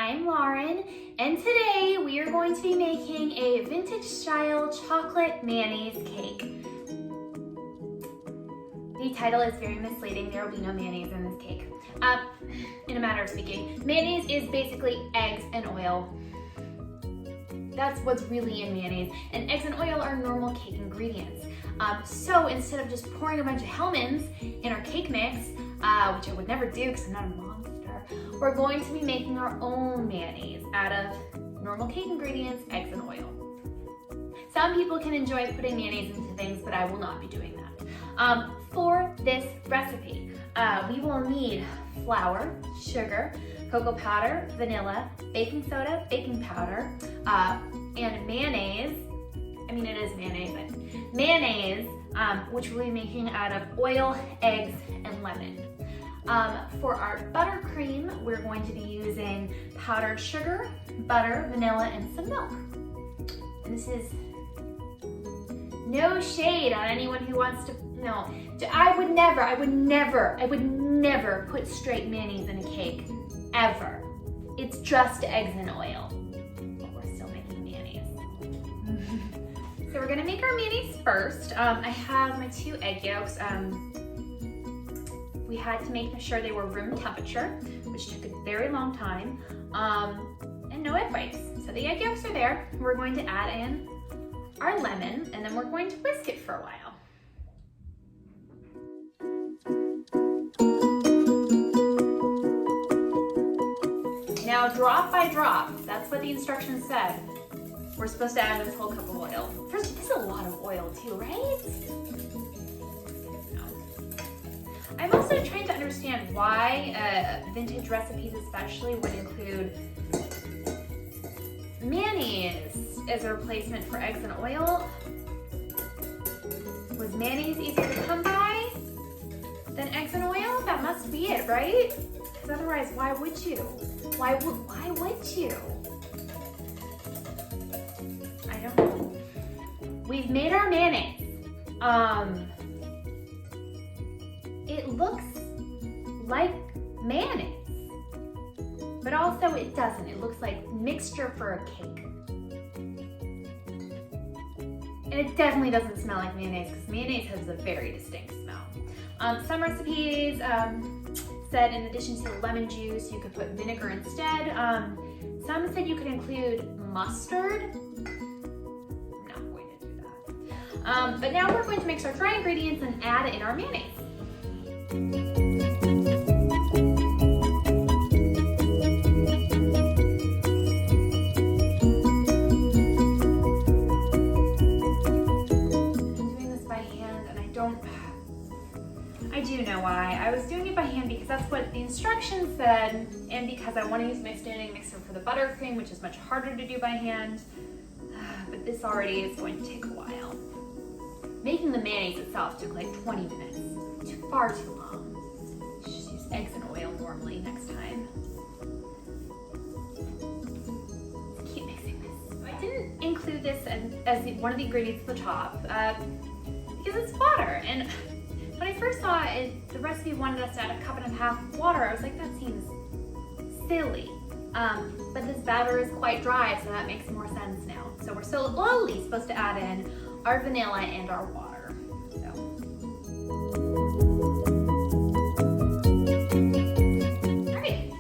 I'm Lauren, and today we are going to be making a vintage style chocolate mayonnaise cake. The title is very misleading. There will be no mayonnaise in this cake. In a matter of speaking, mayonnaise is basically eggs and oil. That's what's really in mayonnaise, and eggs and oil are normal cake ingredients. So instead of just pouring a bunch of Hellmann's in our cake mix, which I would never do because I'm not a monster, we're going to be making our own mayonnaise out of normal cake ingredients, eggs and oil. Some people can enjoy putting mayonnaise into things, but I will not be doing that. For this recipe, we will need flour, sugar, cocoa powder, vanilla, baking soda, baking powder, and mayonnaise. I mean, it is mayonnaise, but mayonnaise, which we'll be making out of oil, eggs, and lemon. For our buttercream, we're going to be using powdered sugar, butter, vanilla, and some milk. And this is no shade on anyone who wants to, no. I would never put straight mayonnaise in a cake, ever. It's just eggs and oil. But we're still making mayonnaise. So we're gonna make our mayonnaise first. I have my 2 egg yolks. We had to make sure they were room temperature, which took a very long time, and no egg whites. So the egg yolks are there. We're going to add in our lemon, and then we're going to whisk it for a while. Now, drop by drop, that's what the instructions said. We're supposed to add this whole cup of oil. First, this is a lot of oil too, right? I'm also trying to understand why vintage recipes especially would include mayonnaise as a replacement for eggs and oil. Was mayonnaise easier to come by than eggs and oil? That must be it, right? Because otherwise, why would you? Why would you? I don't know. We've made our mayonnaise. It looks like mayonnaise, but also it doesn't. It looks like mixture for a cake. And it definitely doesn't smell like mayonnaise because mayonnaise has a very distinct smell. Some recipes said in addition to lemon juice, you could put vinegar instead. Some said you could include mustard. I'm not going to do that. But now we're going to mix our dry ingredients and add in our mayonnaise. I do know why. I was doing it by hand because that's what the instructions said, and because I want to use my standing mixer for the buttercream, which is much harder to do by hand. But this already is going to take a while. Making the mayonnaise itself took like 20 minutes. Far too long. Just use eggs and oil normally next time. Let's keep mixing this. I didn't include this as one of the ingredients at the top because it's water. And when I first saw it, the recipe wanted us to add 1.5 cups of water. I was like, that seems silly. But this batter is quite dry, so that makes more sense now. So we're still only supposed to add in our vanilla and our water.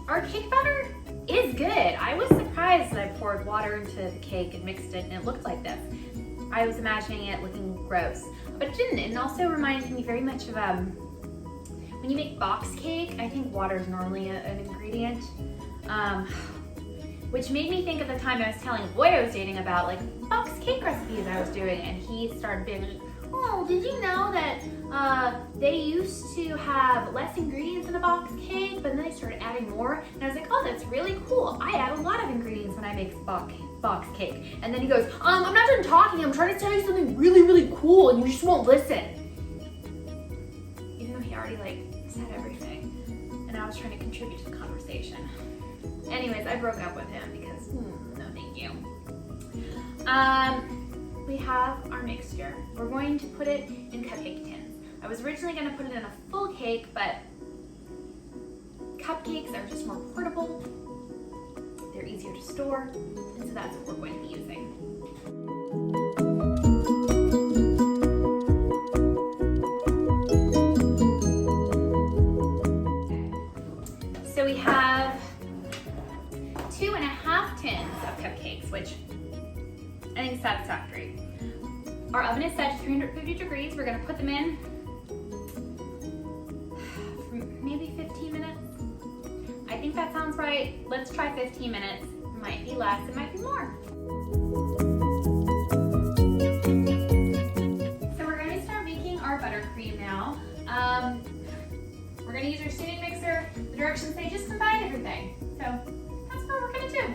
Our cake batter is good. I was surprised that I poured water into the cake and mixed it and it looked like this. I was imagining it looking gross, but it didn't. And it also reminds me very much of when you make box cake. I think water is normally an ingredient, which made me think of the time I was telling a boy I was dating about like box cake recipes I was doing, and he started being like, oh, did you know that they used to have less ingredients in a box cake, but then they started adding more? And I was like, oh, that's really cool. I add a lot of ingredients when I make box cake. And then he goes, I'm not done talking. I'm trying to tell you something really, really cool, and you just won't listen. Even though he already like said everything, and I was trying to contribute to the conversation. Anyways, I broke up with him because, no thank you. We have our mixture. We're going to put it in cupcake tins. I was originally going to put it in a full cake, but cupcakes are just more portable. They're easier to store, and so that's what we're going to be using. So we have 2.5 tins of cupcakes, which I think is satisfactory. Our oven is set to 350 degrees. We're gonna put them in for maybe 15 minutes. I think that sounds right. Let's try 15 minutes. It might be less, it might be more. So we're gonna start making our buttercream now. We're gonna use our steaming mixer. The directions say just combine everything. So that's what we're gonna do.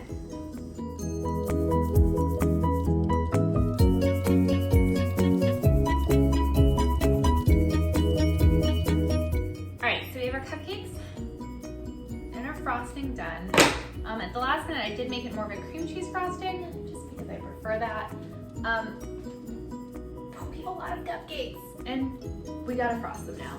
Cupcakes and our frosting done. At the last minute I did make it more of a cream cheese frosting just because I prefer that. But we have a lot of cupcakes and we gotta frost them now.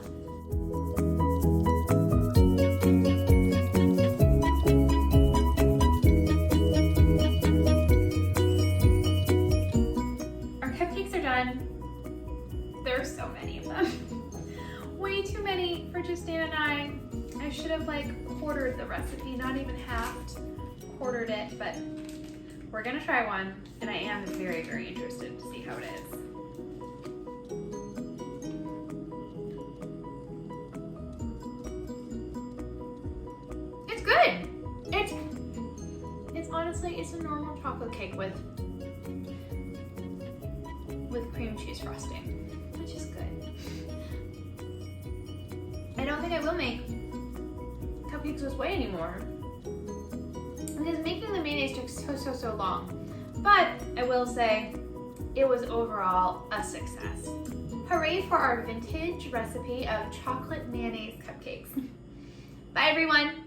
Our cupcakes are done. There's so many of them. Way too many for just Dan and I. I should have quartered the recipe, not even halved, quartered it, but we're gonna try one and I am very, very interested to see how it is. It's good. It's honestly, it's a normal chocolate cake with cream cheese frosting, which is good. I don't think I will make cupcakes this way anymore because making the mayonnaise took so long. But I will say it was overall a success. Hooray for our vintage recipe of chocolate mayonnaise cupcakes. Bye everyone.